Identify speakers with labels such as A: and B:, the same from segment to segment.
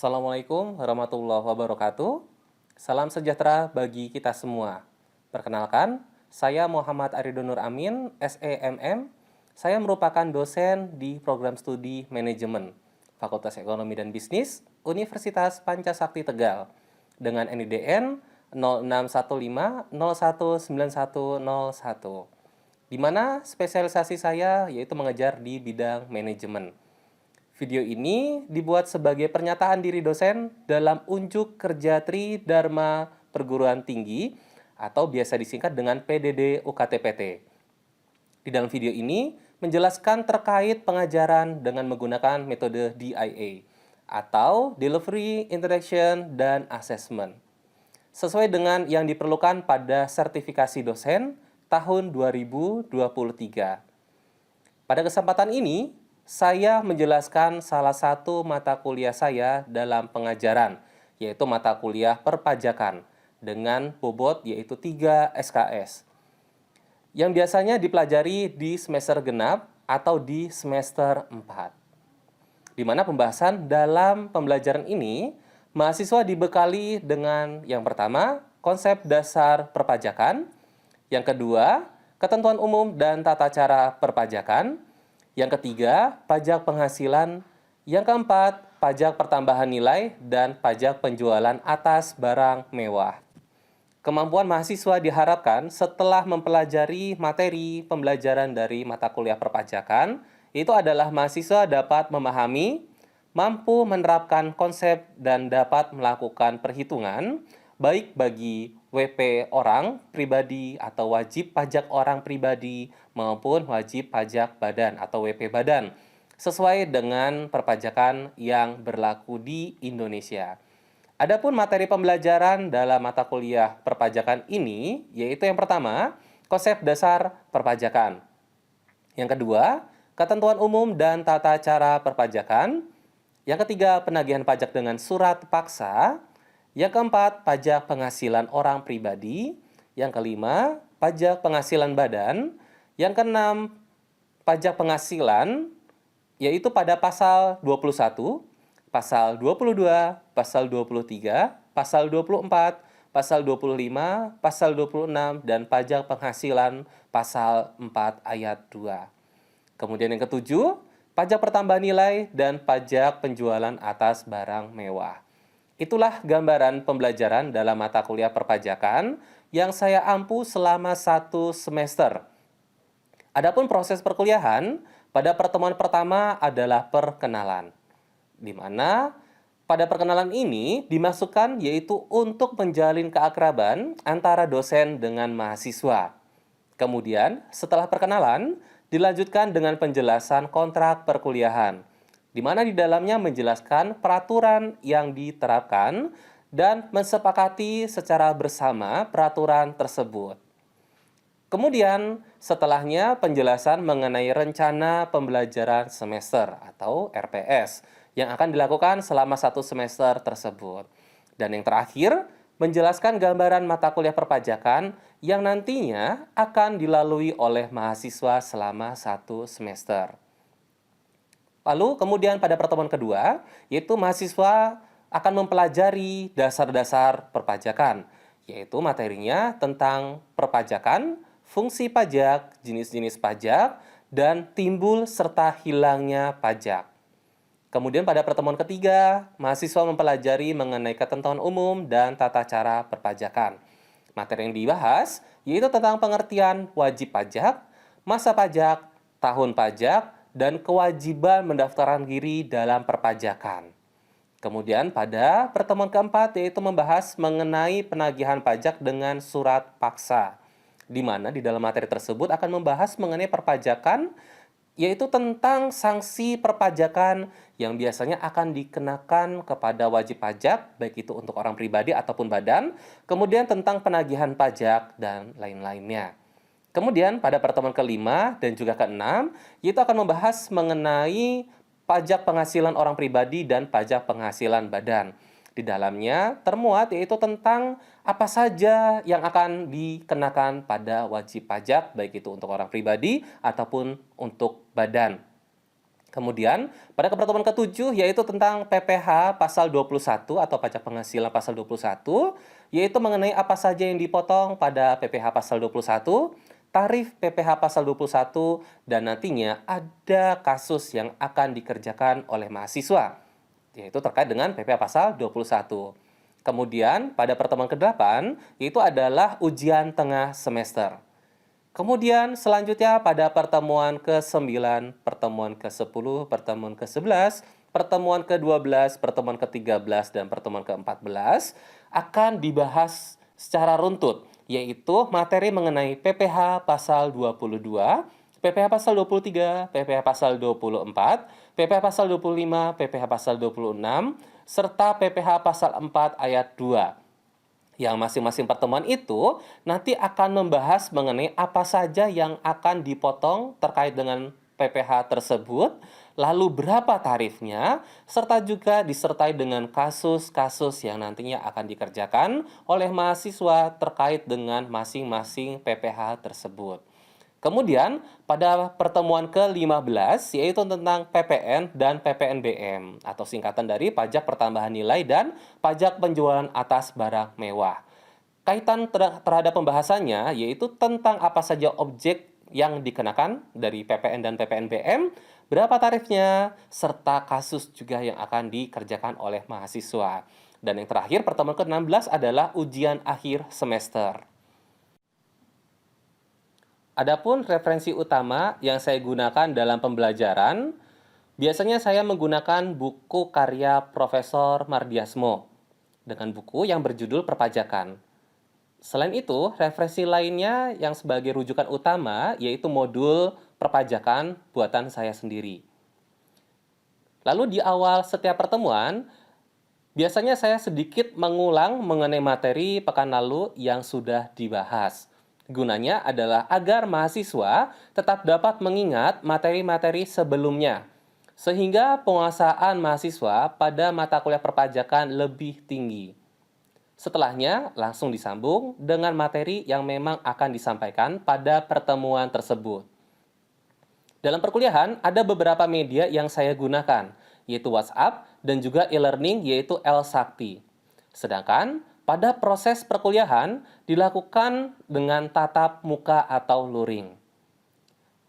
A: Assalamualaikum warahmatullahi wabarakatuh. Salam sejahtera bagi kita semua. Perkenalkan, saya Muhammad Aridon Nur Amin, SEMM. Saya merupakan dosen di program studi manajemen Fakultas Ekonomi dan Bisnis Universitas Pancasakti Tegal dengan NIDN 0615019101, di mana spesialisasi saya yaitu mengajar di bidang manajemen. Video ini dibuat sebagai pernyataan diri dosen dalam unjuk kerja Tri Dharma Perguruan Tinggi atau biasa disingkat dengan PDD UKTPT. Di dalam video ini menjelaskan terkait pengajaran dengan menggunakan metode DIA atau Delivery, Interaction, dan Assessment, sesuai dengan yang diperlukan pada sertifikasi dosen tahun 2023. Pada kesempatan ini, saya menjelaskan salah satu mata kuliah saya dalam pengajaran, yaitu mata kuliah perpajakan, dengan bobot yaitu 3 SKS, yang biasanya dipelajari di semester genap atau di semester 4. Di mana pembahasan dalam pembelajaran ini, mahasiswa dibekali dengan yang pertama, konsep dasar perpajakan, yang kedua, ketentuan umum dan tata cara perpajakan, yang ketiga, pajak penghasilan, yang keempat, pajak pertambahan nilai, dan pajak penjualan atas barang mewah. Kemampuan mahasiswa diharapkan setelah mempelajari materi pembelajaran dari mata kuliah perpajakan, itu adalah mahasiswa dapat memahami, mampu menerapkan konsep, dan dapat melakukan perhitungan, baik bagi WP orang pribadi atau wajib pajak orang pribadi maupun wajib pajak badan atau WP badan, sesuai dengan perpajakan yang berlaku di Indonesia. Adapun materi pembelajaran dalam mata kuliah perpajakan ini, yaitu yang pertama, konsep dasar perpajakan. Yang kedua, ketentuan umum dan tata cara perpajakan. Yang ketiga, penagihan pajak dengan surat paksa. Yang keempat, pajak penghasilan orang pribadi. Yang kelima, pajak penghasilan badan. Yang keenam, pajak penghasilan, yaitu pada pasal 21, pasal 22, pasal 23, pasal 24, pasal 25, pasal 26, dan pajak penghasilan pasal 4 ayat 2. Kemudian yang ketujuh, pajak pertambahan nilai dan pajak penjualan atas barang mewah. Itulah gambaran pembelajaran dalam mata kuliah perpajakan yang saya ampu selama 1 semester. Adapun proses perkuliahan, pada pertemuan pertama adalah perkenalan, di mana pada perkenalan ini dimasukkan yaitu untuk menjalin keakraban antara dosen dengan mahasiswa. Kemudian, setelah perkenalan, dilanjutkan dengan penjelasan kontrak perkuliahan, di mana di dalamnya menjelaskan peraturan yang diterapkan dan mensepakati secara bersama peraturan tersebut. Kemudian, setelahnya penjelasan mengenai rencana pembelajaran semester atau RPS yang akan dilakukan selama 1 semester tersebut. Dan yang terakhir, menjelaskan gambaran mata kuliah perpajakan yang nantinya akan dilalui oleh mahasiswa selama 1 semester. Lalu kemudian pada pertemuan kedua, yaitu mahasiswa akan mempelajari dasar-dasar perpajakan, yaitu materinya tentang perpajakan, fungsi pajak, jenis-jenis pajak, dan timbul serta hilangnya pajak. Kemudian pada pertemuan ketiga, mahasiswa mempelajari mengenai ketentuan umum dan tata cara perpajakan. Materi yang dibahas yaitu tentang pengertian wajib pajak, masa pajak, tahun pajak, dan kewajiban mendaftarkan diri dalam perpajakan. Kemudian pada pertemuan keempat yaitu membahas mengenai penagihan pajak dengan surat paksa, di mana di dalam materi tersebut akan membahas mengenai perpajakan, yaitu tentang sanksi perpajakan yang biasanya akan dikenakan kepada wajib pajak, baik itu untuk orang pribadi ataupun badan, kemudian tentang penagihan pajak, dan lain-lainnya. Kemudian pada pertemuan kelima dan juga keenam, yaitu akan membahas mengenai pajak penghasilan orang pribadi dan pajak penghasilan badan. Di dalamnya termuat yaitu tentang apa saja yang akan dikenakan pada wajib pajak, baik itu untuk orang pribadi ataupun untuk badan. Kemudian, pada pertemuan ke-7 yaitu tentang PPh pasal 21 atau pajak penghasilan pasal 21, yaitu mengenai apa saja yang dipotong pada PPh pasal 21, tarif PPh pasal 21, dan nantinya ada kasus yang akan dikerjakan oleh mahasiswa, yaitu terkait dengan PPh pasal 21. Kemudian, pada pertemuan ke-8, yaitu adalah ujian tengah semester. Kemudian selanjutnya pada pertemuan ke-9, pertemuan ke-10, pertemuan ke-11, pertemuan ke-12, pertemuan ke-13, dan pertemuan ke-14 akan dibahas secara runtut, yaitu materi mengenai PPh pasal 22, PPh pasal 23, PPh pasal 24, PPh pasal 25, PPh pasal 26, serta PPh pasal 4 ayat 2. Yang masing-masing pertemuan itu nanti akan membahas mengenai apa saja yang akan dipotong terkait dengan PPh tersebut, lalu berapa tarifnya, serta juga disertai dengan kasus-kasus yang nantinya akan dikerjakan oleh mahasiswa terkait dengan masing-masing PPh tersebut. Kemudian, pada pertemuan ke-15, yaitu tentang PPN dan PPNBM, atau singkatan dari pajak pertambahan nilai dan pajak penjualan atas barang mewah. Kaitan terhadap pembahasannya, yaitu tentang apa saja objek yang dikenakan dari PPN dan PPNBM, berapa tarifnya, serta kasus juga yang akan dikerjakan oleh mahasiswa. Dan yang terakhir, pertemuan ke-16 adalah ujian akhir semester. Adapun referensi utama yang saya gunakan dalam pembelajaran, biasanya saya menggunakan buku karya Profesor Mardiasmo dengan buku yang berjudul Perpajakan. Selain itu, referensi lainnya yang sebagai rujukan utama yaitu modul perpajakan buatan saya sendiri. Lalu di awal setiap pertemuan, biasanya saya sedikit mengulang mengenai materi pekan lalu yang sudah dibahas. Gunanya adalah agar mahasiswa tetap dapat mengingat materi-materi sebelumnya, sehingga penguasaan mahasiswa pada mata kuliah perpajakan lebih tinggi. Setelahnya, langsung disambung dengan materi yang memang akan disampaikan pada pertemuan tersebut. Dalam perkuliahan, ada beberapa media yang saya gunakan, yaitu WhatsApp dan juga e-learning yaitu L-Sakti. Sedangkan pada proses perkuliahan dilakukan dengan tatap muka atau luring.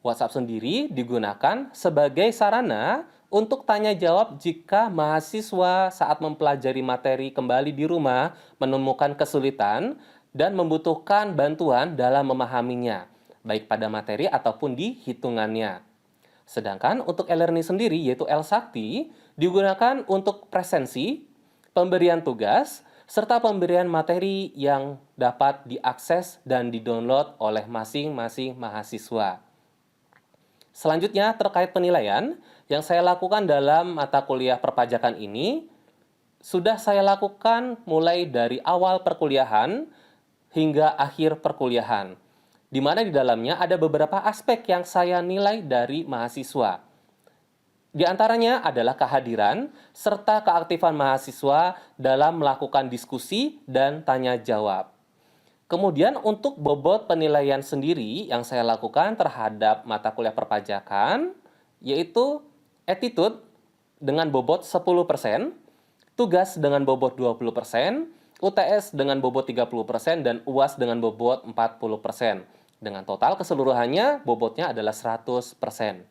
A: WhatsApp sendiri digunakan sebagai sarana untuk tanya jawab jika mahasiswa saat mempelajari materi kembali di rumah menemukan kesulitan dan membutuhkan bantuan dalam memahaminya, baik pada materi ataupun di hitungannya. Sedangkan untuk e-learning sendiri yaitu L-Sakti digunakan untuk presensi, pemberian tugas, serta pemberian materi yang dapat diakses dan didownload oleh masing-masing mahasiswa. Selanjutnya terkait penilaian, yang saya lakukan dalam mata kuliah perpajakan ini, sudah saya lakukan mulai dari awal perkuliahan hingga akhir perkuliahan, di mana di dalamnya ada beberapa aspek yang saya nilai dari mahasiswa. Di antaranya adalah kehadiran serta keaktifan mahasiswa dalam melakukan diskusi dan tanya jawab. Kemudian untuk bobot penilaian sendiri yang saya lakukan terhadap mata kuliah perpajakan, yaitu attitude dengan bobot 10%, tugas dengan bobot 20%, UTS dengan bobot 30%, dan UAS dengan bobot 40%. Dengan total keseluruhannya bobotnya adalah 100%.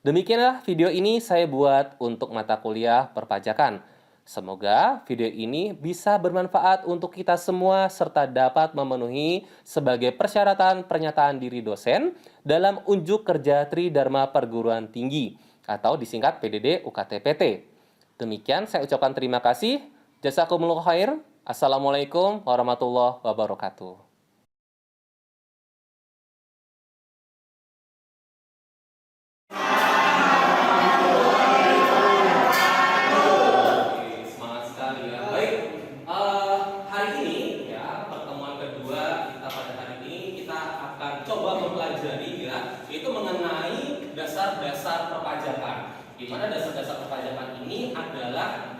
A: Demikianlah video ini saya buat untuk mata kuliah perpajakan. Semoga video ini bisa bermanfaat untuk kita semua serta dapat memenuhi sebagai persyaratan pernyataan diri dosen dalam unjuk kerja Tridharma Perguruan Tinggi atau disingkat PDD UKT-PT. Demikian saya ucapkan terima kasih. Jazakumullah khair. Assalamualaikum warahmatullahi wabarakatuh. Dasar-dasar perpajakan. Di mana dasar-dasar perpajakan ini adalah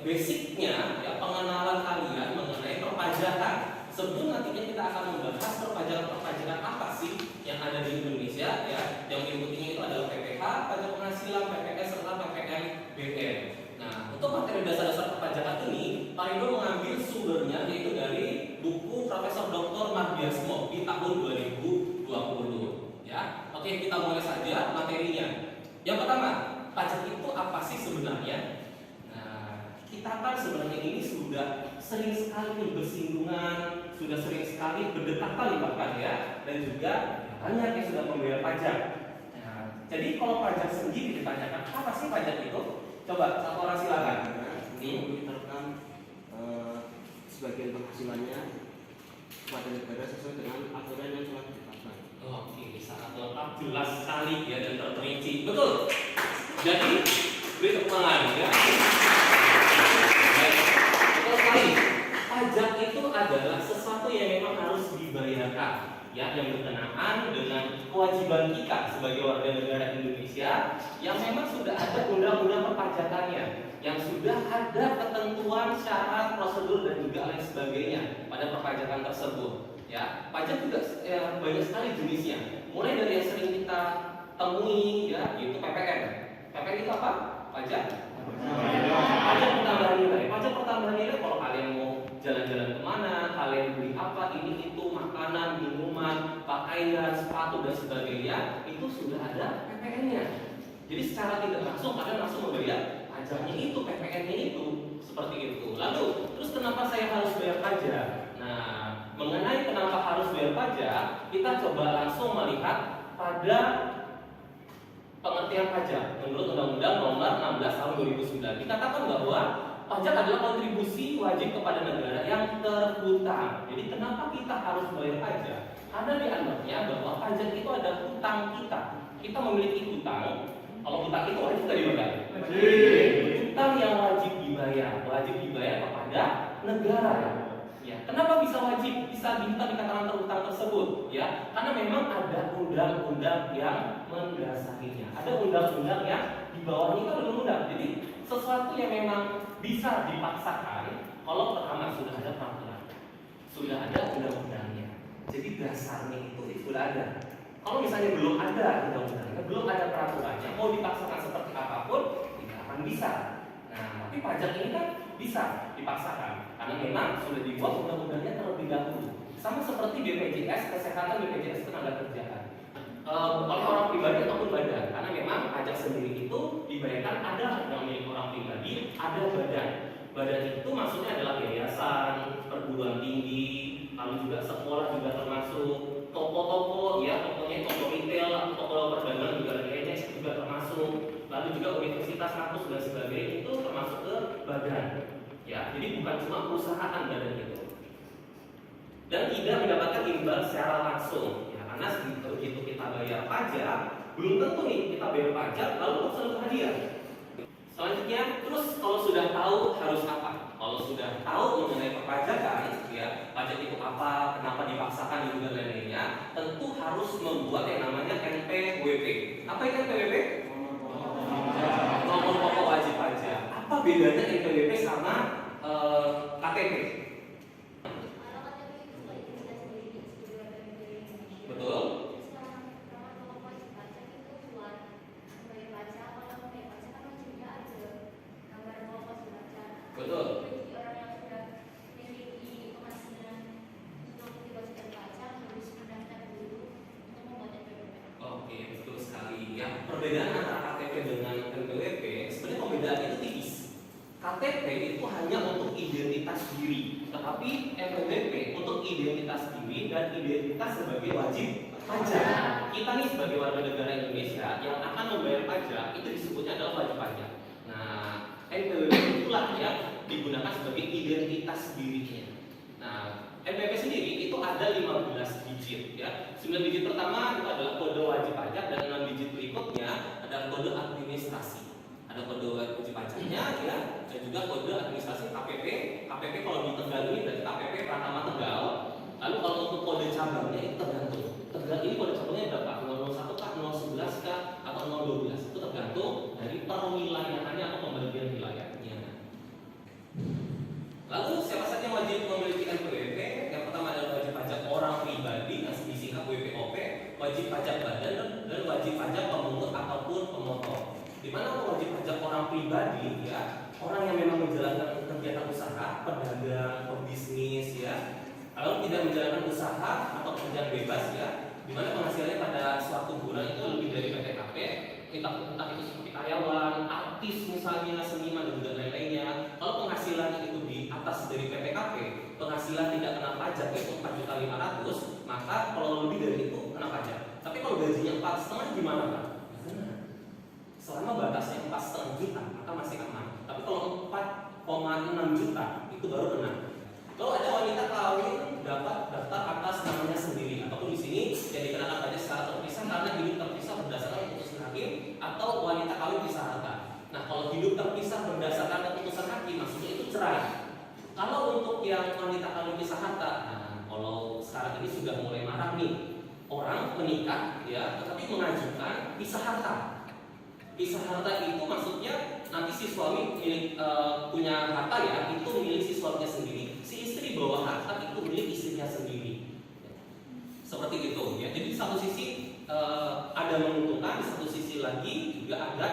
A: basicnya ya pengenalan kalian mengenai perpajakan sebelum nantinya kita akan membahas perpajakan apa sih yang ada di Indonesia ya, yang mengikutinya itu adalah PPh, pajak penghasilan, PPS, serta PPNBM. Nah, untuk materi dasar-dasar perpajakan ini, Pak Rido mengambil sumbernya yaitu dari buku Profesor Dr. Mardiasmo di tahun 2020 ya. Oke, kita mulai saja materinya. Yang pertama, pajak itu apa sih sebenarnya? Kita kan sebenarnya ini sudah sering sekali bersinggungan, sudah sering sekali berdekatan bahkan ya, dan juga banyak yang sudah membayar pajak. Nah, jadi kalau pajak sendiri ditanyakan apa sih pajak itu? Coba satu orang silakan.
B: Ini diterapkan sebagian penghasilannya kepada negara sesuai dengan aturan yang telah ditetapkan.
A: Oke, sangat lengkap, jelas sekali ya dan terperinci. Betul. Jadi beri tepuk tangan ya. Betul sekali. Pajak itu adalah sesuatu yang memang harus dibayarkan, ya, yang berkenaan dengan kewajiban kita sebagai warga negara Indonesia yang memang sudah ada undang-undang perpajakannya, yang sudah ada ketentuan syarat, prosedur dan juga lain sebagainya pada perpajakan tersebut. Ya, pajak juga banyak sekali jenisnya. Mulai dari yang sering kita temui, ya, yaitu PPN. PPN itu apa? Pajak. Pajak pertambahan nilai. Pajak pertambahan nilai kalau kalian mau jalan-jalan kemana, kalian beli apa, ini itu, makanan, minuman, pakaian, sepatu dan sebagainya, itu sudah ada PPN-nya. Jadi secara tidak langsung kalian langsung membayar pajaknya itu, PPN-nya itu, seperti itu. Lalu, terus kenapa saya harus bayar pajak? Nah, mengenai kenapa harus bayar pajak, kita coba langsung melihat pada pengertian pajak menurut Undang-Undang Nomor 16 Tahun 2009. Dikatakan bahwa pajak adalah kontribusi wajib kepada negara yang terhutang. Jadi kenapa kita harus bayar pajak? Karena dianggapnya bahwa pajak itu ada hutang kita. Kita memiliki hutang. Kalau hutang itu wajib tidak dibayar? Hutang yang wajib dibayar kepada negara. Ya, kenapa bisa wajib? Bisa dikatakan terhutang tersebut, ya? Karena memang ada undang-undang yang mendasarinya. Ada undang-undang yang di bawahnya itu ada undang-undang. Jadi sesuatu yang memang bisa dipaksakan kalau pertama sudah ada peraturan, sudah ada undang-undangnya. Jadi dasarnya itu sudah ada. Kalau misalnya belum ada undang-undangnya, belum ada peraturannya, mau dipaksakan seperti apapun tidak akan bisa. Nah, tapi pajak ini kan bisa dipaksakan karena memang sudah dibuat undang-undangnya terlebih dahulu. Sama seperti BPJS Kesehatan, BPJS Ketenagakerjaan. Oleh orang pribadi ataupun badan, karena memang pajak sendiri itu dibayarkan ada yang milik orang pribadi, ada badan. Badan itu maksudnya adalah yayasan, perguruan tinggi, lalu juga sekolah juga termasuk, toko-toko, ya, tokonya toko retail, toko perdagangan juga lainnya juga termasuk, lalu juga universitas, kampus dan sebagainya itu termasuk ke badan. Ya, jadi bukan cuma perusahaan badan itu. Dan tidak mendapatkan imbal secara langsung. Karena begitu kita bayar pajak, belum tentu nih kita bayar pajak lalu langsung hadiah. Selanjutnya, terus kalau sudah tahu harus apa? Kalau sudah tahu mengenai perpajakan, ya pajak itu apa, kenapa dipaksakan dan juga lain-lainnya, tentu harus membuat yang namanya NPWP. Apa itu NPWP? Nomor pokok wajib pajak. Apa bedanya NPWP sama KTP? Betul. Betul. Oke, betul sekali. Ya, perbedaan antara KTP dengan NPWP sebenarnya pembedaan itu tipis. KTP itu hanya untuk identitas diri, tetapi NPWP untuk identitas diri dan identitas sebagai wajib pajak. Kita nih sebagai warga negara Indonesia yang akan membayar pajak itu disebutnya adalah wajib pajak. Nah, NPWP itulah yang digunakan sebagai identitas dirinya. Nah, NPWP sendiri itu ada 15 digit ya. 9 digit pertama itu adalah kode wajib pajak dan 6 digit berikutnya adalah kode administrasi. Ada kode wajib pajaknya ya, dan juga kode administrasi KPP. KPP kalau di Tegal ini dari KPP Pratama Tegal. Lalu kalau untuk kode cabangnya itu tergantung. Tegal ini kode cabangnya berapa? 001 kah, 011 kah, atau 012? Itu tergantung dari perwilayahannya atau pembagian wilayahnya. Lalu siapa saja yang wajib memiliki NPWP? Yang pertama Di mana wajib pajak orang pribadi ya, orang yang memang menjalankan kegiatan usaha, pedagang, pebisnis ya, kalau tidak menjalankan usaha atau pekerjaan bebas ya, di mana penghasilannya pada suatu bulan itu lebih dari PTKP, entah itu seperti karyawan, artis misalnya, seniman dan juga lain-lainnya. Kalau penghasilannya itu di atas dari PTKP, penghasilan tidak kena pajak yaitu 4.500.000, maka kalau lebih dari itu kena pajak. Tapi kalau gajinya 4,5 gimana Pak? Selama batasnya 4,5 juta maka masih aman. Tapi kalau 4,6 juta itu baru kena. Kalau ada wanita kawin dapat daftar atas namanya sendiri, ataupun di sini yang dikenakan pajak secara terpisah karena hidup terpisah berdasarkan keputusan hakim atau wanita kawin pisah harta. Nah, kalau hidup terpisah berdasarkan keputusan hakim maksudnya itu cerai. Kalau untuk yang wanita kawin pisah harta, nah kalau sekarang ini sudah mulai marak nih, orang menikah ya, tetapi mengajukan pisah harta. Pisah harta itu maksudnya nanti si suami milik punya harta ya, itu milik si suaminya sendiri. Si istri bawa harta itu milik istrinya sendiri. Seperti itu ya. Jadi di satu sisi ada menguntungkan, di satu sisi lagi juga ada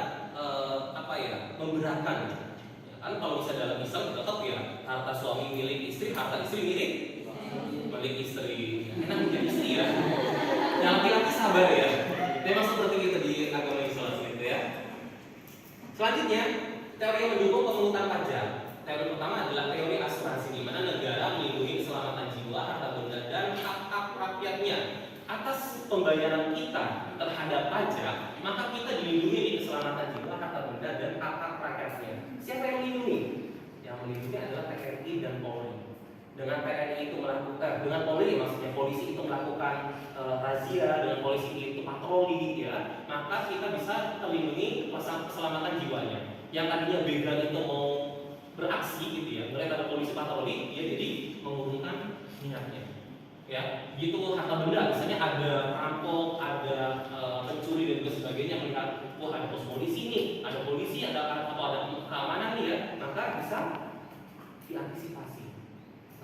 A: memberatkan. Ya, kan kalau bisa dalam Islam tetap ya harta suami milik istri, harta istri milik istri. Enak menjadi istri ya. Yang laki-laki sabar ya. Memang seperti itu di agama Islam gitu ya. Selanjutnya, teori yang mendukung pemungutan pajak. Teori pertama adalah teori asuransi, di mana negara melindungi keselamatan jiwa, harta benda, dan hak-hak rakyatnya. Atas pembayaran kita terhadap pajak, maka kita dilindungi di keselamatan jiwa, harta benda, dan hak-hak rakyatnya. Siapa yang melindungi? Yang melindungi adalah TNI dan Polri. Dengan TNI itu melakukan, dengan Polri maksudnya polisi itu melakukan razia, dengan polisi itu patroli ya, maka kita bisa terlindungi keselamatan jiwanya. Yang tadinya begal itu mau beraksi gitu ya, mulai ada polisi patroli, dia jadi mengurungkan niatnya. Ya, gitu harta benda, misalnya ada perampok, ada pencuri dan juga sebagainya, melihat wah ada pos polisi nih, ada polisi, atau ada keamanan nih ya, maka bisa diantisipasi.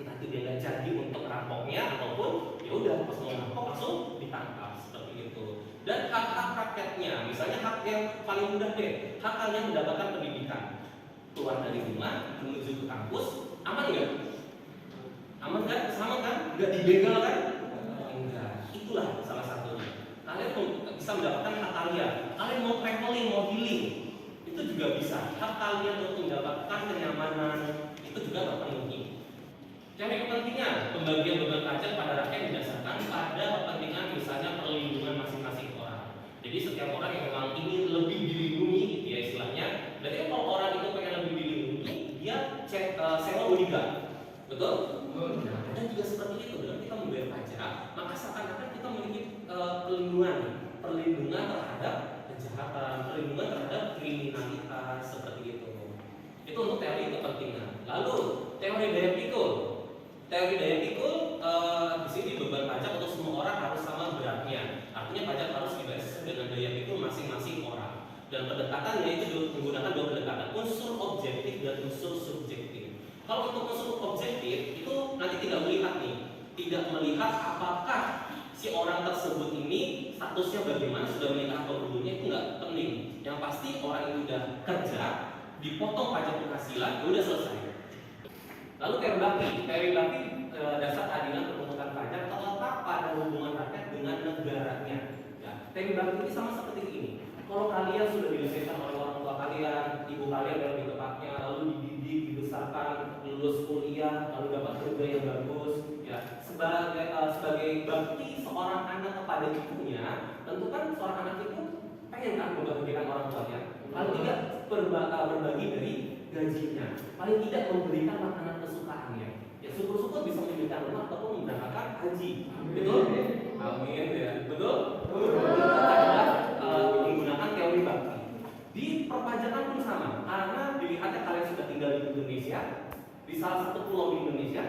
A: Entah itu dia nggak jadi untuk rampoknya ataupun ya udah pas mau rampok langsung ditangkap seperti itu. Dan hak-hak rakyatnya, misalnya hak yang paling mudah deh, hak kalian mendapatkan pendidikan, keluar dari rumah menuju ke kampus, aman nggak? Aman kan? Sama kan? Nggak dibegal kan? Enggak. Itulah salah satunya. Kalian bisa mendapatkan hak kalian. Kalian mau traveling, mau healing, itu juga bisa. Hak kalian untuk mendapatkan kenyamanan itu juga terpenuhi. Teori kepentingan, pembagian beban pajak pada rakyat didasarkan pada kepentingan misalnya perlindungan masing-masing orang. Jadi setiap orang yang memang ingin lebih dilindungi, gitu ya istilahnya. Berarti kalau orang itu pengen lebih dilindungi, dia sewa bodyguard, betul? Nah, dan juga seperti itu. Dengan kita membayar pajak, maka seakan-akan kita memiliki perlindungan terhadap kejahatan, perlindungan terhadap kriminalitas seperti itu. Itu untuk teori kepentingan. Lalu teori daya pikul. Teori daya pikul di sini beban pajak untuk semua orang harus sama beratnya. Artinya pajak harus dibayar sesuai dengan daya pikul masing-masing orang. Dan pendekatannya itu menggunakan dua pendekatan, unsur objektif dan unsur subjektif. Kalau untuk unsur objektif itu nanti tidak melihat nih, tidak melihat apakah si orang tersebut ini statusnya bagaimana, sudah menikah atau belumnya, itu nggak penting. Yang pasti orang itu udah kerja, dipotong pajak penghasilan, udah selesai. Lalu teori bakti dasar keadilan pemungutan pajak terletak pada hubungan rakyat dengan negaranya. Ya, teori bakti ini sama seperti ini. Kalau kalian sudah dilahirkan oleh orang tua kalian, ibu kalian lebih tepatnya, lalu dididik, dibesarkan, lulus kuliah, lalu dapat kerja yang bagus, ya sebagai bakti seorang anak kepada ibunya, tentu kan seorang anak itu pengen kan membahagiakan orang tuanya. Paling tidak berbagi dari gajinya, paling tidak memberikan makanan kesukaannya. Ya syukur-syukur bisa memberikan rumah ataupun memberangkatkan haji. Betul? Amin ya. Betul? Itu adalah menggunakan teori bakti. Di perpajakan pun sama, karena dilihatnya kalian sudah tinggal di Indonesia, di salah satu pulau di Indonesia,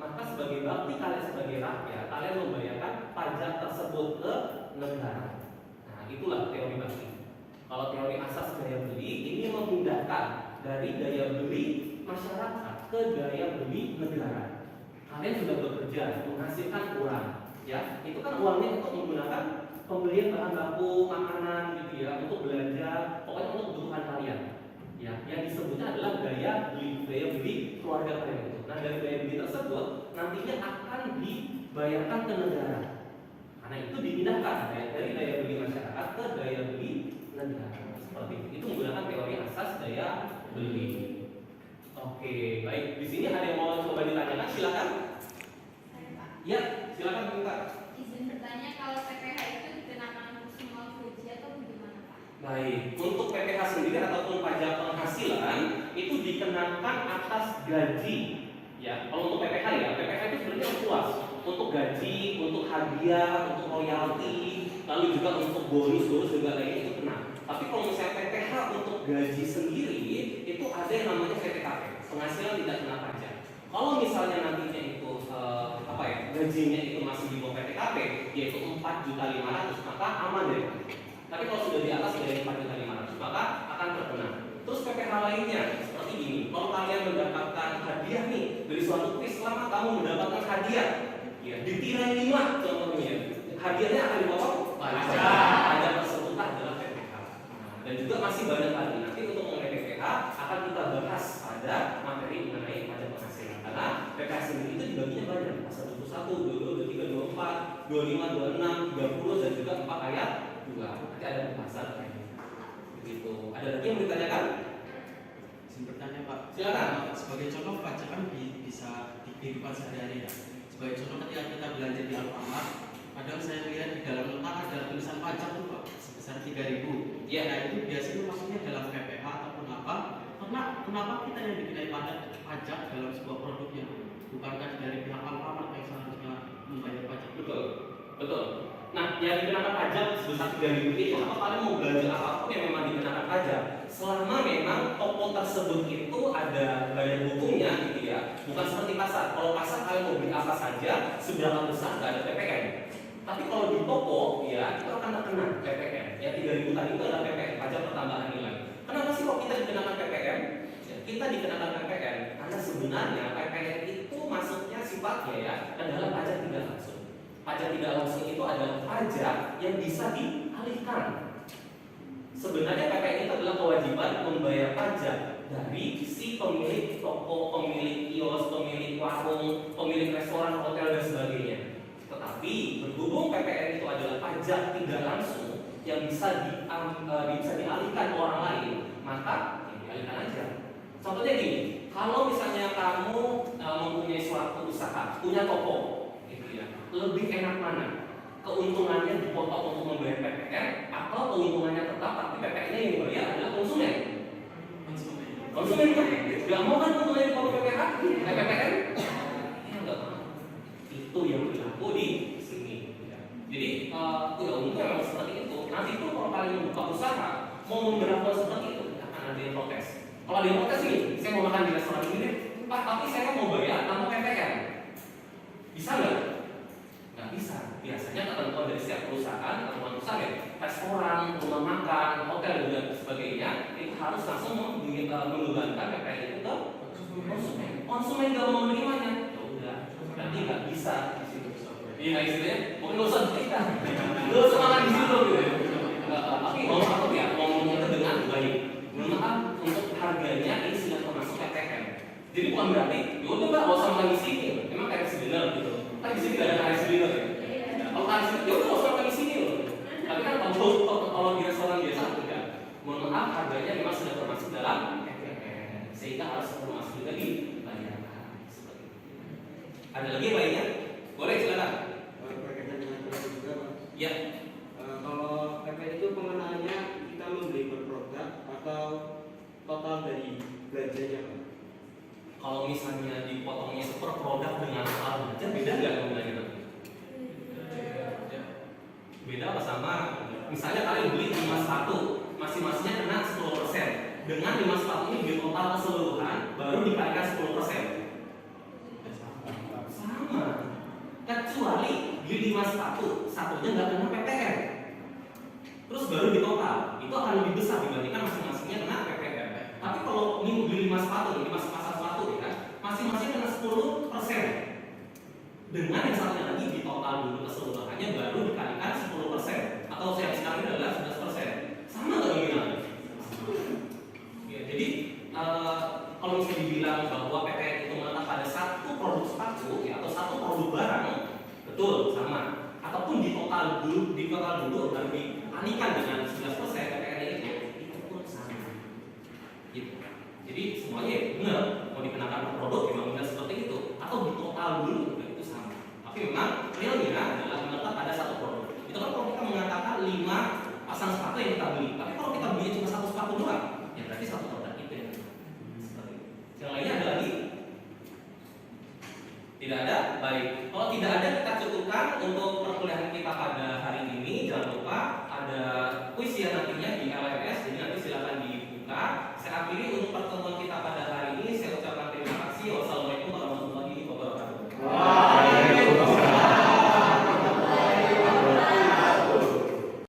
A: maka sebagai bakti kalian sebagai rakyat, kalian membayarkan pajak tersebut ke negara. Nah, itulah teori bakti. Kalau teori asas daya beli ini memindahkan dari daya beli masyarakat ke daya beli negara. Kalian sudah bekerja, menghasilkan uang, ya itu kan uangnya untuk menggunakan pembelian bahan baku makanan gitu ya, untuk belanja, pokoknya untuk kebutuhan kalian. Ya, yang disebutnya adalah daya beli keluarga kalian itu. Nah, dari daya beli tersebut nantinya akan dibayarkan ke negara. Karena itu dipindahkan dari daya beli masyarakat ke daya beli negara. Seperti itu. Itu menggunakan teori asas daya beli. Oke, baik. Di sini ada yang mau coba ditanyakan? Silakan.
C: Saya Pak,
A: Ya, silakan minta.
C: izin bertanya kalau PPh itu dikenakan untuk semua gaji atau bagaimana Pak?
A: Baik, untuk PPh sendiri ataupun pajak penghasilan itu dikenakan atas gaji. Ya, kalau untuk PPh ya, PPh itu sebenarnya luas. Untuk gaji, untuk hadiah, untuk royalti, lalu juga untuk bonus juga lainnya itu kena. Tapi kalau misalnya PPh untuk gaji sendiri itu ada yang namanya PTKP, penghasilan tidak kena pajak. Kalau misalnya nantinya itu gajinya itu masih di bawah PTKP, yaitu 4.500.000, maka aman dari pajak. Tapi kalau sudah di atas dari 4.500.000, maka akan terkena. Terus PPh lainnya seperti ini, kalau kalian mendapatkan hadiah nih dari suatu kuis, selama kamu mendapatkan hadiah, ya ditirai 5 contohnya, hadiahnya akan dibawa pajak tersebut adalah PPh. Dan juga masih banyak lagi. Nanti untuk mengenai PPh akan kita bahas pada materi mengenai pajak penghasilan. Karena PPh sendiri itu dibaginya banyak, pasal 21, 22, 23, 24, 25, 26, 30 dan juga 4 ayat 2. Nanti ada pembahasan lainnya. Begitu. Ada lagi yang ditanyakan?
B: Izin bertanya Pak.
A: Silakan.
B: Sebagai contoh pajak kan bisa di kehidupan sehari-hari ya. Sebagai contoh ketika kita belanja di Alfamart, kadang saya lihat di dalam letak ada tulisan pajak tuh Pak sebesar 3.000.
A: Ya.
B: Nah itu biasanya maksudnya dalam PPh ataupun apa? Karena kenapa kita yang dikenai pajak dalam sebuah produknya? Bukankah dari pihak Alfamart yang seharusnya membayar pajak?
A: Betul. Betul. Nah, yang dikenakan pajak sebesar 3.000 itu apa kalian mau belanja apapun yang memang dikenakan pajak, selama memang toko tersebut itu ada badan hukumnya gitu ya, bukan seperti pasar. Kalau pasar kalian mau beli apa saja seberapa besar nggak ada PPN. Tapi kalau di toko ya itu akan terkena PPN. Ya 3.000 tadi itu adalah PPN, pajak pertambahan nilai. Kenapa sih kok kita dikenakan PPN? Ya, kita dikenakan PPN karena sebenarnya PPN itu masuknya sifatnya ya adalah pajak tidak langsung. Pajak tidak langsung itu adalah pajak yang bisa dialihkan. Sebenarnya PPN itu adalah kewajiban membayar pajak dari si pemilik toko, pemilik kios, pemilik warung, pemilik restoran, hotel dan sebagainya. Tetapi berhubung PPN itu adalah pajak tidak langsung yang bisa dialihkan ke orang lain, maka ya dialihkan aja. Contohnya gini, kalau misalnya kamu mempunyai suatu usaha, punya toko, gitu ya, lebih enak mana? Keuntungannya dipotong untuk membayar PPN atau keuntungannya tetap tapi PPN-nya yang dibayar adalah konsumen? Konsumen kan? Gak mau kan keuntungannya dipotong PPN? Ya enggak mau. Itu yang berlaku di sini. Jadi umumnya memang seperti itu. Nanti pun kalau kalian membuka usaha mau memberlakukan seperti itu akan ada yang protes. Kalau ada yang protes nih, saya mau makan di restoran ini deh, Pak, tapi saya mau bayar tanpa PPN. Bisa nggak? Nggak bisa. Biasanya ketentuan dari setiap perusahaan atau perusahaan ya, restoran, rumah makan, hotel dan sebagainya itu harus langsung membebankan PPN itu ke konsumen. Konsumen nggak mau menerimanya, ya udah, berarti nggak bisa di situ. Iya istilahnya, mungkin nggak usah cerita, nggak usah makan di situ gitu. Tapi ngomong apa ya? Ngomongnya itu dengan baik. Maaf untuk harganya ini sudah termasuk PPN. Jadi bukan berarti, yaudah Mbak, nggak usah makan di sini. Emang kayak dinner gitu. Kan di sini nggak ada kayak dinner ya. Kalau kayak dinner, yaudah nggak usah makan di sini loh. Tapi kan kalau di restoran biasa tidak. Mohon maaf, harganya memang sudah termasuk dalam PPN, sehingga harus termasuk juga dibayarkan. Seperti itu. Ada lagi yang lainnya? Boleh silakan.
D: Berkaitan dengan produk juga Pak.
A: Ya.
D: Kalau PPN itu pengenaannya kita membeli per produk atau total dari belanjanya Pak?
A: Kalau misalnya dipotongnya itu per produk dengan total belanja, beda nggak nominalnya nanti? Beda apa sama? Misalnya kalian beli 5 sepatu, masing-masingnya kena 10%. Dengan 5 sepatu ini di total keseluruhan baru dikalikan 10%. Sama. Kecuali beli 5 sepatu, satunya nggak kena PPN. Terus baru di total, itu akan lebih besar dibandingkan masing-masingnya kena PPN. Tapi kalau ini beli 5 sepatu, 5 sepatu ya kan, masing-masing kena 10%. dengan yang satunya lagi di total dulu keseluruhannya baru dikalikan 10%, atau yang sekarang ini adalah 11%. Sama nggak nominalnya? Ya, jadi kalau misalnya dibilang bahwa PPN itu menetap pada satu produk sepatu ya, atau satu produk barang, betul sama. Ataupun di total dulu dan dikalikan dengan 11% PPN itu pun sama. Gitu. Jadi semuanya ya benar, mau dikenakan per produk memang benar seperti itu, atau di total dulu juga itu sama. Tapi memang realnya adalah menetap pada satu produk. Itu kan kalau kita mengatakan 5 pasang sepatu yang kita beli, tapi kalau kita beli cuma satu sepatu doang, ya berarti satu produk itu ya. Seperti itu. Yang lainnya ada lagi? Tidak ada? Baik. Kalau tidak ada, kita cukupkan untuk